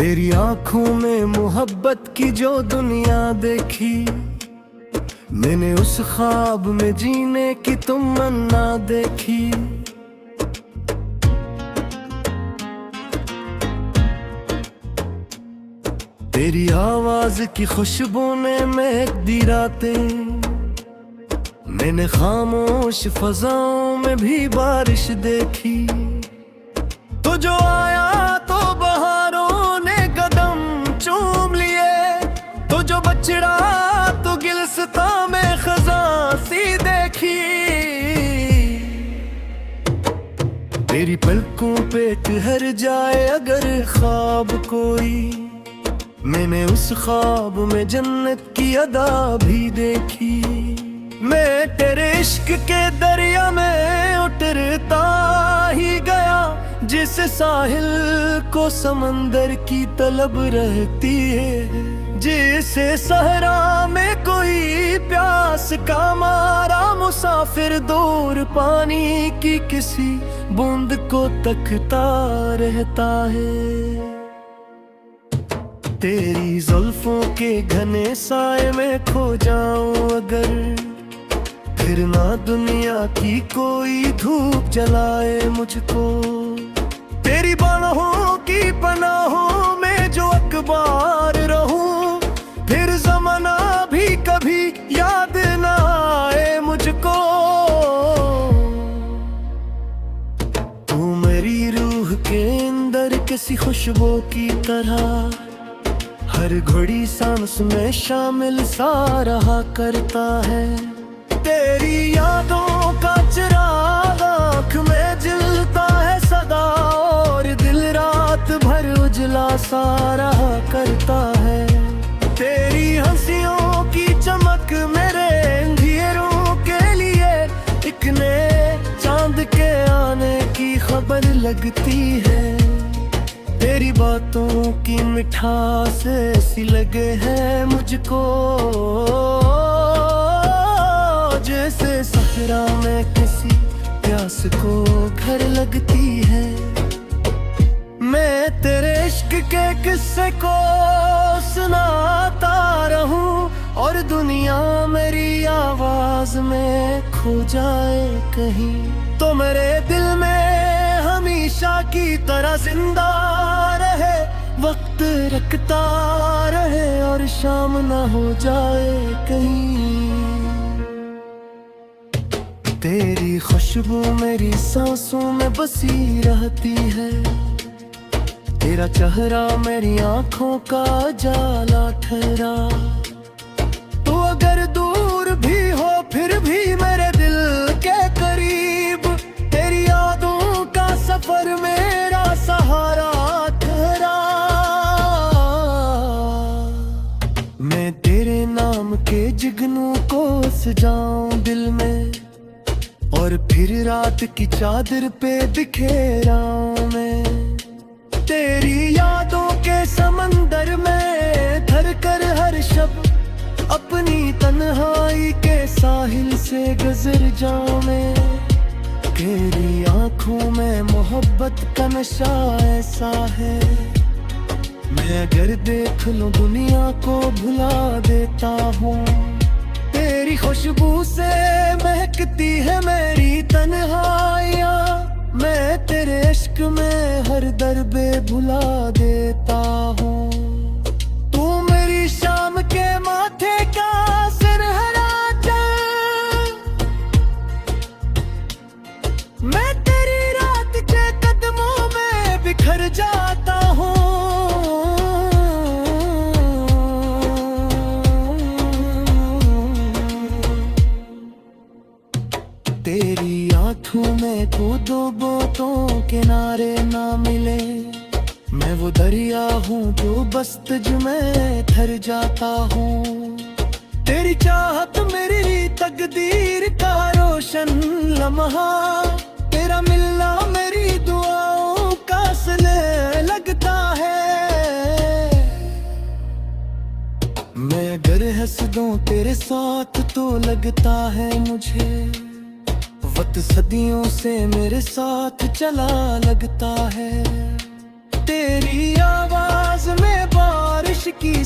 तेरी आंखों में मोहब्बत की जो दुनिया देखी, मैंने उस ख्वाब में जीने की तमन्ना देखी। तेरी आवाज की खुशबू ने महक दी रातें, मैंने खामोश फजाओं में भी बारिश देखी। तो जो आया तो बहारों ने कदम चूम लिए, तो जो बछड़ा तो गिलस्ता में खज़ां सी देखी। तेरी पलकों पे ठहर जाए अगर ख्वाब कोई, मैंने उस ख्वाब में जन्नत की अदा भी देखी। मैं तेरे इश्क के दरिया में उतरता ही गया, जिस साहिल को समंदर की तलब रहती है, जिसे सहरा में कोई प्यास का मारा मुसाफिर दूर पानी की किसी बूंद को तकता रहता है। तेरी जुल्फों के घने साए में खो जाऊं अगर, फिर ना दुनिया की कोई धूप जलाए मुझको। तेरी बाहों की पनाहों में जो अखबार रहूं, फिर ज़माना भी कभी याद ना आए मुझको। तू मेरी रूह के अंदर किसी खुशबू की तरह, हर घड़ी सांस में शामिल सा रहा करता है। तेरी यादों का चिराग आँख में जलता है सदा, और दिल रात भर उजला सा रहा करता है। तेरी हंसियों की चमक मेरे अंधेरों के लिए एक नए चांद के आने की खबर लगती है। तेरी बातों की मिठास ऐसी लगे है मुझको, जैसे सहरा में किसी प्यास को घर लगती है। मैं तेरे इश्क के किस्से को सुनाता रहूं, और दुनिया मेरी आवाज में खो जाए कहीं, तो मेरे दिल में हमेशा की तरह जिंदा रहे, वक्त रखता रहे और शाम ना हो जाए कहीं। तेरी खुशबू मेरी सांसों में बसी रहती है, तेरा चेहरा मेरी आंखों का जाला ठहरा। तो अगर दूर भी हो फिर भी मेरे दिल के करीब, तेरी यादों का सफर मेरा सहारा ठहरा। मैं तेरे नाम के जुगनू को सजाऊं दिल में, और फिर रात की चादर पे बिखेराऊं मैं। तेरी यादों के समंदर में धर कर हर शब अपनी तन्हाई के साहिल से गुजर जाऊं मैं। तेरी आंखों में मोहब्बत का नशा ऐसा है, मैं अगर देख लूं दुनिया को भुला देता हूँ। तेरी खुशबू से महकती है मेरी तन्हाइयाँ, मैं तेरे इश्क में हर दर्द भुला देता हूँ। तू मेरी शाम के माथे का सुनहरा चांद, मैं तेरी रात के कदमों में बिखर जाता हूँ। तेरी आँखों में तो दो बोतों किनारे ना मिले, मैं वो दरिया हूँ जो बस तुझ में ठहर जाता हूँ। तेरी चाहत मेरी तकदीर का रोशन लम्हा, तेरा मिलना मेरी दुआओं का सिले लगता है। मैं अगर हंस दूं तेरे साथ तो लगता है मुझे, वक्त सदियों से मेरे साथ चला लगता है। तेरी आवाज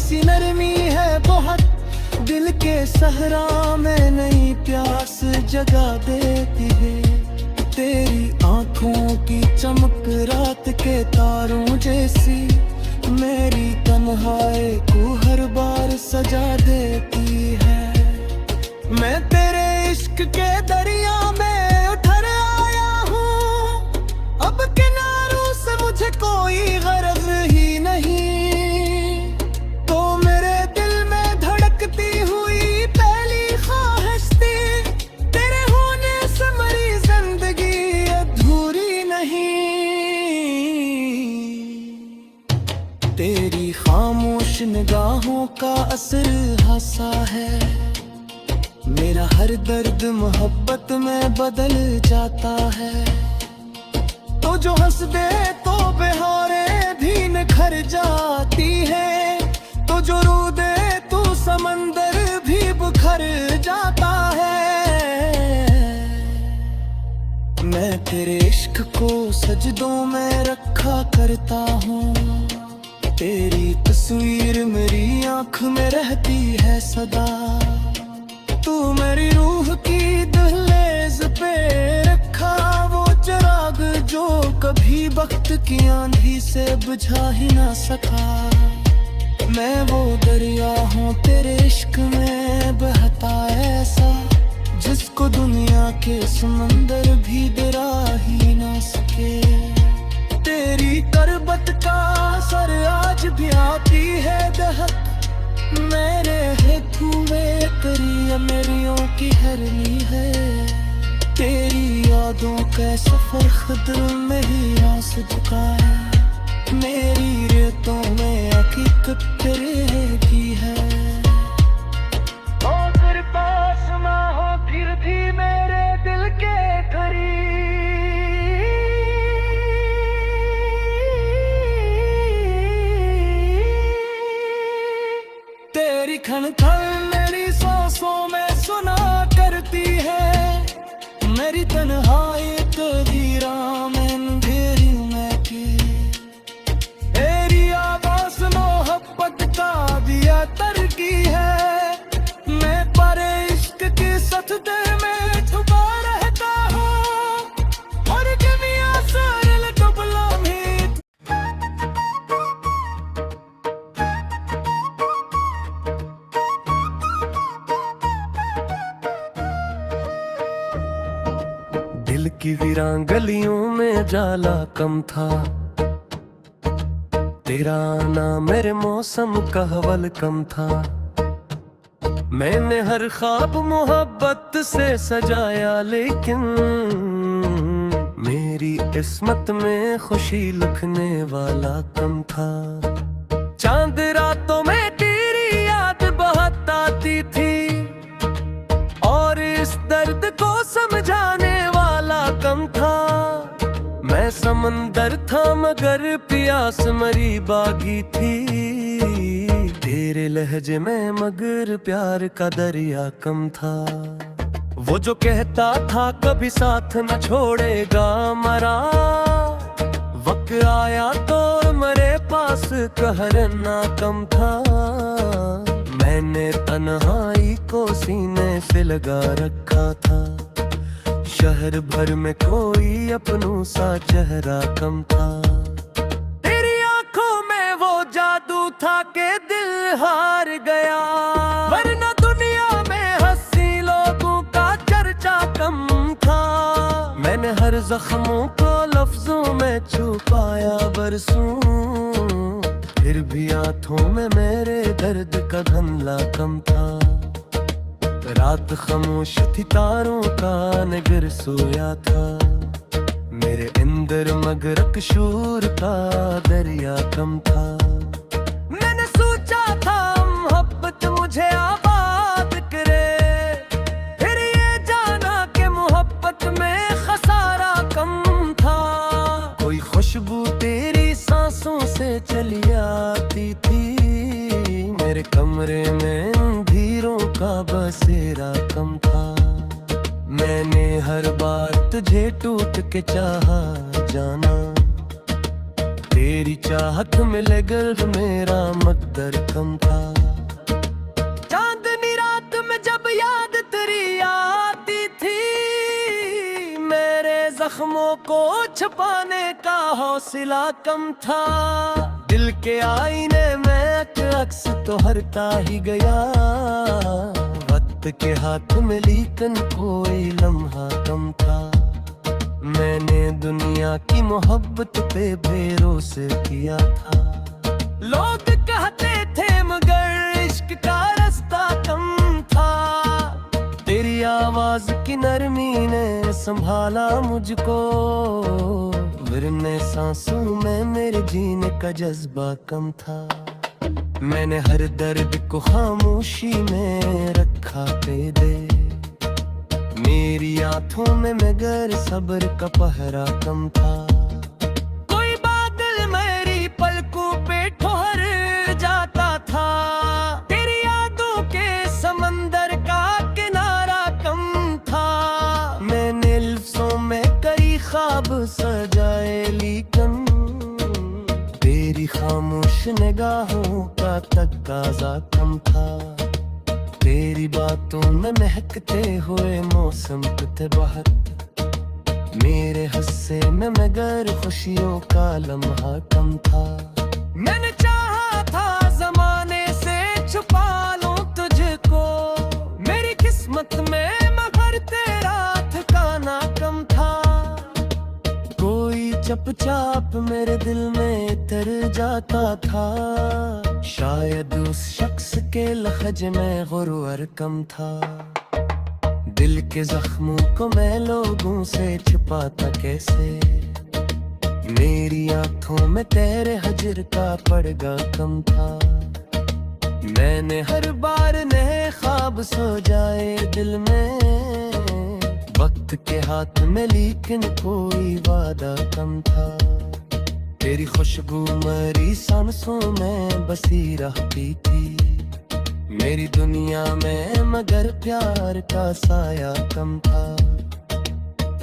सी नरमी है बहुत, दिल के सहरा में नई प्यास जगा देती है। तेरी आंखों की चमक रात के तारों जैसी, मेरी तन्हाई को हर बार सजा देती है। मैं तेरे इश्क के दरिया में उतर आया हूँ, अब किनारों से मुझे कोई गरज ही नहीं। तो मेरे दिल में धड़कती हुई पहली ख्वाहिश थी, तेरे होने से मरी जिंदगी अधूरी नहीं। तेरी खामोश निगाहों का असर हंसा है, मेरा हर दर्द मोहब्बत में बदल जाता है। तो जो हंस दे तो बहारें भी निखर जाती है, तो जो रो दे तो समंदर भी बुखर जाता है। मैं तेरे इश्क को सजदों में रखा करता हूँ, तेरी तस्वीर मेरी आँख में रहती है सदा। तू मेरी रूह की दहलीज पे रखा वो चिराग, जो कभी वक्त की आंधी से बुझा ही ना सका। मैं वो दरिया हूँ तेरे इश्क में बहता ऐसा, जिसको दुनिया के समंदर भी डरा ही ना सके। तेरी करबत का असर आज भी आती है दहक, मेरे हुए करिया मेरियों की हरनी है। तेरी यादों का सफर खदर में ही आस झुका है, मेरी रेतों में हकीकत तेरे की है। अगर पास ना हो फिर भी मेरे दिल के करीब, तेरी खनखन मेरी सांसों में सुना करती है, मेरी तन्हाई तकदीरा में अंधेरी में की। तेरी आवाज़ मोहब्बत का दिया तरकी है, मैं पर इश्क के सजदे में छुपा रहता हूँ, और दुनिया सरल डुबला में। दिल की वीरान गलियों में जाला कम था, तेरा आना मेरे मौसम का हवल कम था। मैंने हर ख्वाब मोहब्बत से सजाया, लेकिन मेरी किस्मत में खुशी लिखने वाला कम था। चांद रातों में तेरी याद बहुत आती थी, और इस दर्द को समझाने कम था। मैं समंदर था मगर प्यास मरी बागी थी, तेरे लहजे में मगर प्यार का दरिया कम था। वो जो कहता था कभी साथ न छोड़ेगा मरा, वक्त आया तो मेरे पास कहर ना कम था। मैंने तन्हाई को सीने से लगा रखा था, शहर भर में कोई अपनों सा चेहरा कम था। तेरी आंखों में वो जादू था कि दिल हार गया, वरना दुनिया में हंसी लोगों का चर्चा कम था। मैंने हर जख्मों को लफ्जों में छुपाया बरसों, फिर भी आंखों में मेरे दर्द का धंधला कम था। रात खामोश थी तारों का नगर सोया था, मेरे अंदर मगरक शोर का दरिया कम था। मैंने सोचा था मोहब्बत मुझे आबाद करे, फिर ये जाना कि मोहब्बत में खसारा कम था। कोई खुशबू तेरी सांसों से चली आती थी, मेरे कमरे में अंधेरों का बसेरा कम था। मैंने हर बार तुझे टूट के चाहा जाना, तेरी चाहत मिले गर्व मेरा मकदर कम था। चांदनी रात में जब याद तेरी आती थी, मेरे जख्मों को छुपाने का हौसला कम था। दिल के आईने में अक्स तो हरता ही गया, वक्त के हाथ में लेकिन कोई लम्हा कम था। मैंने दुनिया की मोहब्बत पे भरोसा किया था। लोग कहते थे मगर इश्क का रास्ता कम था। तेरी आवाज की नरमी ने संभाला मुझको, वरने सांसों में मेरे जीने का जज्बा कम था। मैंने हर दर्द को खामोशी में रखा पे दे, मेरी आंखों में मगर सब्र का पहरा कम था। कोई बादल मेरी पलकों पे ठहर जाता था, तेरी यादों के समंदर का किनारा कम था। मैंने लफ्ज़ों में कई ख्वाब सजाए लेकिन तेरी खामोश निगाहों का तकाज़ा कम था। तेरी बातों में महकते हुए मौसम थे बाहर, मेरे हिस्से में मगर खुशियों का लम्हा कम था। मैंने चाहा था जमाने से छुपा लूं तुझको, मेरी किस्मत में मगर तेरा ठिकाना कम था। कोई चुपचाप मेरे दिल में तर जाता था, शायद उस शख्स के लहज में गुरूर कम था। दिल के जख्मों को मैं लोगों से छुपाता कैसे, मेरी आंखों में तेरे हजर का पर्दा कम था। मैंने हर बार नए ख्वाब सो जाए दिल में, वक्त के हाथ में लेकिन कोई वादा कम था। तेरी खुशबू मरी सांसों में बसी रहती थी, मेरी दुनिया में मगर प्यार का साया कम था।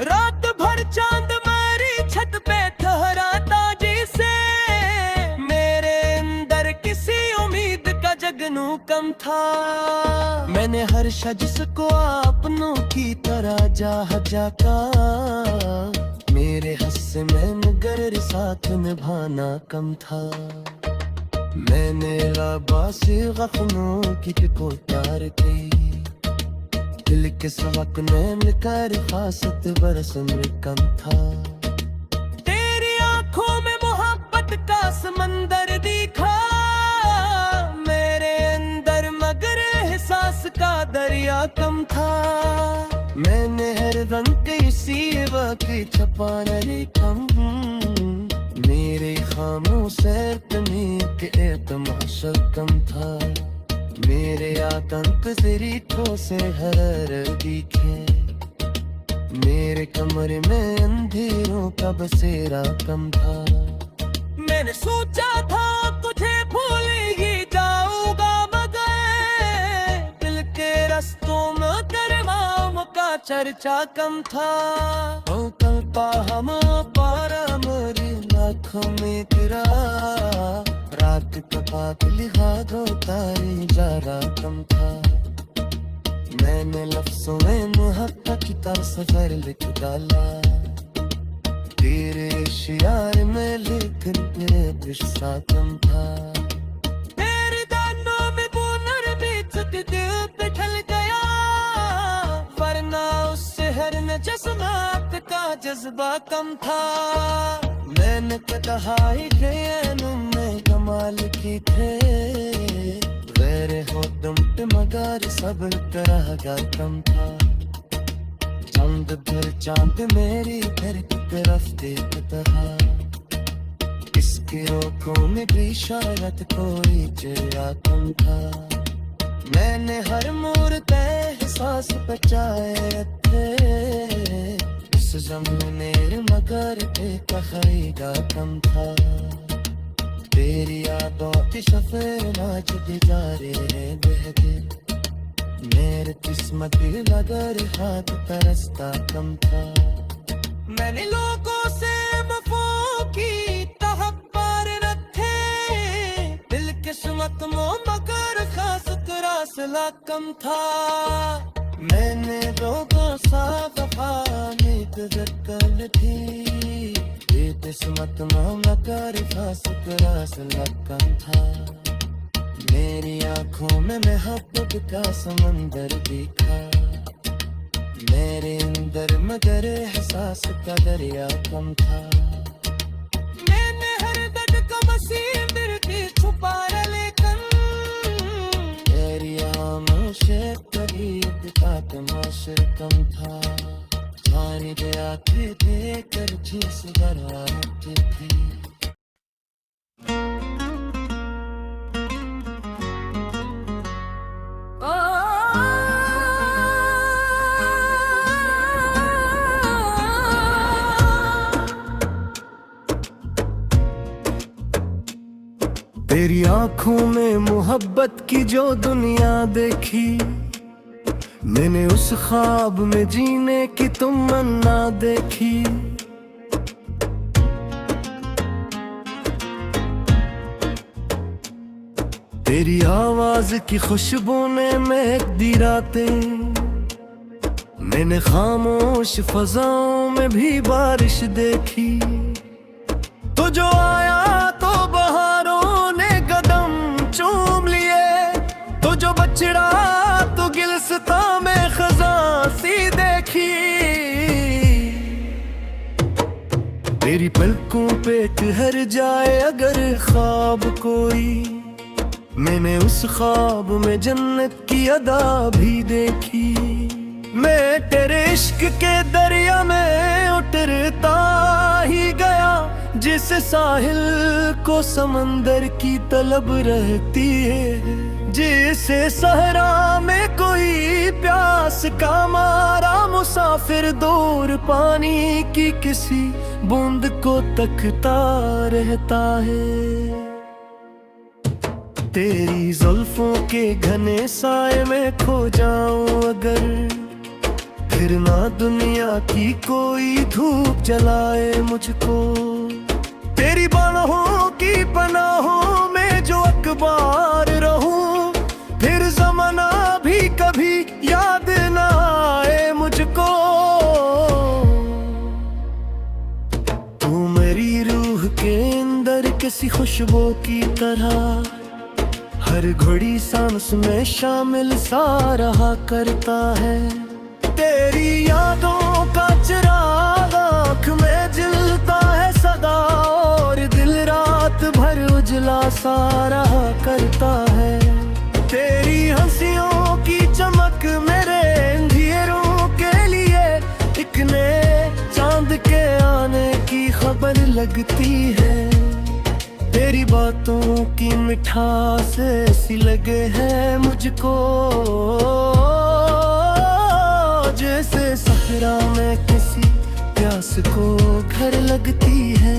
रात भर चांद मेरी छत पे ठहराता जैसे, मेरे अंदर किसी उम्मीद का जगनू कम था। मैंने हर शख्स को अपनों की तरह जाका, मेरे हिस्से में मगर साथ निभाना कम था। मैंने लाबासे गफनों की पुकार की, दिल के सबक में मिलकर फासत बरस में कम था। तेरी आंखों में मोहब्बत का समंदर दिखा, मेरे अंदर मगर एहसास का दरिया कम था। मैंने हर रंग के इसी वक्त छपा नहीं कम, मेरे खामोश के तमाशा कम था। मेरे आतंक तेरी ठोसे हर दिखे, मेरे कमरे में अंधेरों का बसेरा कम था। मैंने सोचा था तुझे भूल ही जाऊंगा मगर दिल के रास्तों में तेरे नाम का चर्चा कम था। कल पा हम पारा मेरी आँखों में तेरा, रात का पात लिखा दो तारी जरा कम था। मैंने लफ्ज़ों में मोहब्बत की तरह सफर लिख डाला, तेरे इशारे में लेकिन तेरे गुस्सा कम था। तेरे दानों में वो नरमी दिल पे ढल गया, वरना उस शहर में जज्बात का जज्बा कम था। मैंने कहा ही गए में कमाल की थे, वेरे हो तुम मगर सब्र करागा कम था। चांद भर चांद मेरी घर की तरफ देखता, इसकी रोकों में भी इशारत कोई चिया कम था। मैंने हर मोड़ पे एहसास बचाए थे, इस ज़माने मगर एक खरीदा कम था। तेरी यादों की सफर आज गुजारे बहके, मेरे किस्मत लगर हाथ का रास्ता कम था। मैंने लोगों से वफा की तहब्बा किस्मत मो मगर खास तेरा सिला कम था। मैंने रोगा सा वफा नीत जकल थी, ये किस्मत मो मगर खास तेरा सिला कम था। मेरी आंखों में मोहब्बत का समंदर दिखा, मेरे अंदर मगर एहसास का दरिया कम था। मैंने हर दर्द का मसीह की छुपा लेकिन तेरी आमोशे करीब का तमाशर कम था। जाने दे आंखें देकर चीज बराती थी। तेरी आंखों में मोहब्बत की जो दुनिया देखी, मैंने उस ख्वाब में जीने की तमन्ना देखी। तेरी आवाज की खुशबू ने महक दी रातें, मैंने खामोश फजाओं में भी बारिश देखी। तो जो आया तो बहारों ने कदम चूम लिए, तो जो बछड़ा तो गिलस्ता में खज़ां सी देखी। तेरी पलकों पे ठहर जाए अगर ख्वाब कोई, मैंने उस ख्वाब में जन्नत की अदा भी देखी। मैं तेरे इश्क के दरिया में उतरता ही गया, जिस साहिल को समंदर की तलब रहती है, जिसे सहरा में कोई प्यास का मारा मुसाफिर दूर पानी की किसी बूंद को तकता रहता है। तेरी जुल्फों के घने साए में खो जाऊं अगर, फिर ना दुनिया की कोई धूप जलाए मुझको। तेरी बाहों की पनाहों में जो अखबार रहूं, फिर ज़माना भी कभी याद ना आए मुझको। तू मेरी रूह के अंदर किसी खुशबू की तरह, हर घड़ी सांस में शामिल सा रहा करता है। तेरी यादों का चिराग आँख में जलता है सदा, और दिल रात भर उजला सा रहा करता है। तेरी हंसियों की चमक मेरे अंधेरों के लिए एक नए चांद के आने की खबर लगती है। तेरी बातों की मिठास ऐसी लगे है मुझको, जैसे सहरा में किसी प्यास को घर लगती है।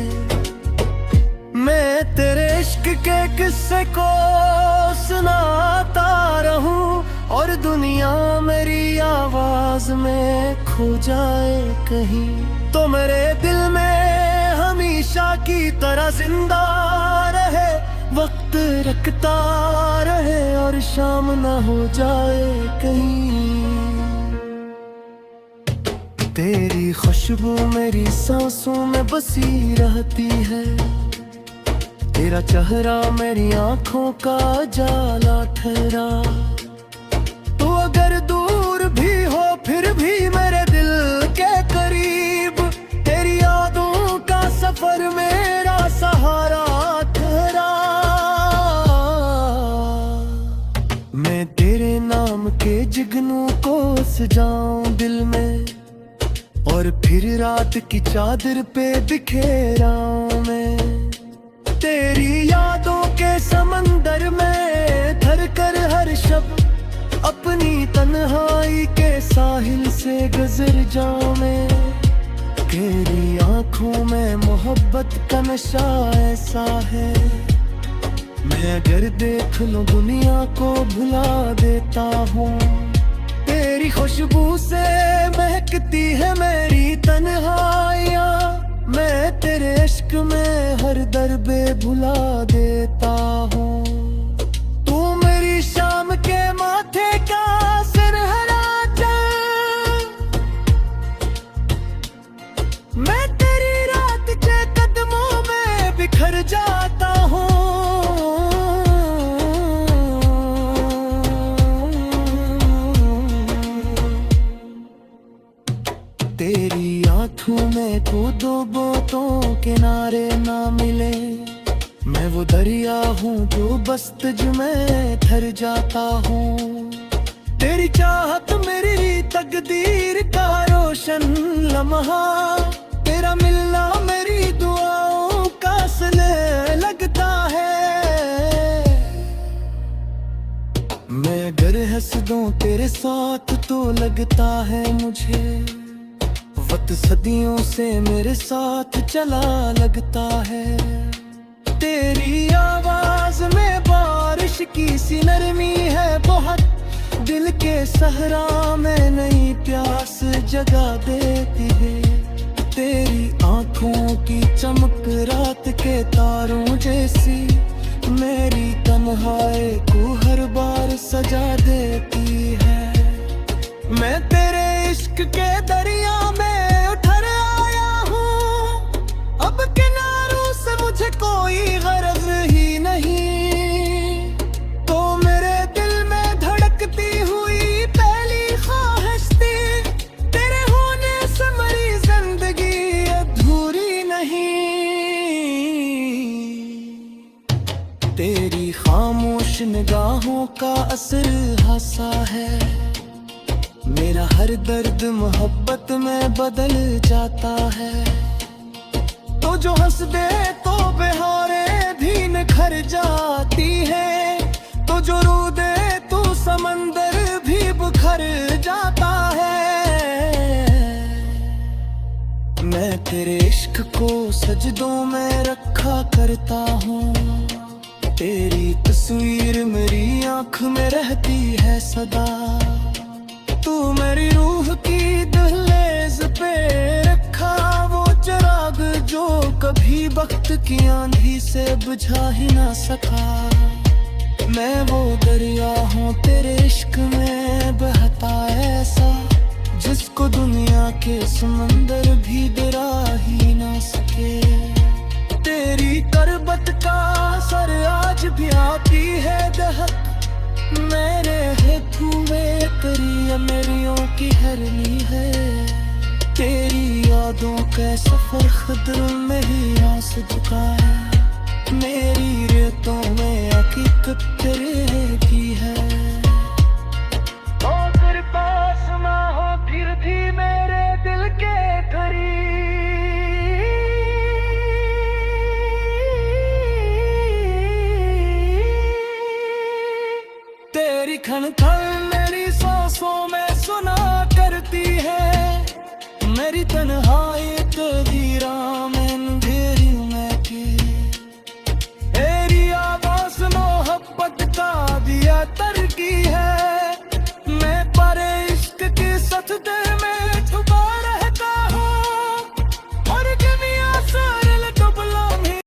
मैं तेरे इश्क के किस्से को सुनाता रहूं, और दुनिया मेरी आवाज में खो जाए कहीं, तो मेरे दिल में हमेशा की तरह जिंदा रहे। वक्त रखता रहे और शाम ना हो जाए कहीं। तेरी खुशबू मेरी सांसों में बसी रहती है, तेरा चेहरा मेरी आंखों का जाला ठहरा। तो अगर दूर भी हो फिर भी मेरे दिल के करीब, तेरी यादों का सफर मेरा सहारा ठहरा। मैं तेरे नाम के जिगनू को सजाऊं दिल में, और फिर रात की चादर पे बिखेराऊं मैं। तेरी यादों के समंदर में धर कर हर शब अपनी तन्हाई के साहिल से गुजर जाऊं मैं। तेरी आंखों में मोहब्बत का नशा ऐसा है, मैं अगर देख लूं दुनिया को भुला देता हूँ। तेरी खुशबू से महकती है मेरी तन्हाइयाँ, मैं तेरे इश्क में हर दर्द भुला देता हूँ। जाता हूँ। तेरी आंखों में को दो बोतों किनारे ना मिले, मैं वो दरिया हूँ जो बस तुझ में ठहर जाता हूँ। तेरी चाहत मेरी तकदीर का रोशन लम्हा, तेरा मिलना मेरी दुआओं का सिले लगता है। मैं अगर हंस दूं तेरे साथ तो लगता है मुझे वक्त सदियों से मेरे साथ चला लगता है। तेरी आवाज में बारिश की सी नरमी है बहुत, दिल के सहरा में नई प्यास जगा देती है। तेरी आंखों की चमक रात के तारों जैसी मेरी तन्हाई को हर बार सजा देती है। मैं तेरे इश्क के दरिया में उतर आया हूँ, अब किनारों से मुझे कोई गरज ही नहीं। तो मेरे दिल में धड़कती हुई पहली ख्वाहिश थी, तेरे होने से मेरी जिंदगी अधूरी नहीं। तेरी खामोश निगाहों का असर हंसा है, मेरा हर दर्द मोहब्बत में बदल जाता है। तो जो हंस दे तो बहारे भी निखर जाती है, तो जो रो दे तो समंदर भी बुखर जाता है। मैं तेरे इश्क को सजदों में रखा करता हूँ, तेरी तस्वीर मेरी आँख में रहती है सदा। तू मेरी रूह की दहलीज पे रखा वो चिराग जो कभी वक्त की आंधी से बुझा ही ना सका। मैं वो दरिया हूँ तेरे इश्क में बहता ऐसा, जिसको दुनिया के समंदर भी डरा ही ना सके। तेरी करबत का असर आज भी आती है दहक, मेरे हेतु में तेरी मेरियों की हरनी है। तेरी यादों का सफर खदर में ही आस चुका है, मेरी रेतों में हकीकत तेरे की है। ओ तेरे पास ना हो फिर भी मेरे दिल के करीब, तेरी खनखन मेरी सांसों में सुना करती है, मेरी तन्हाई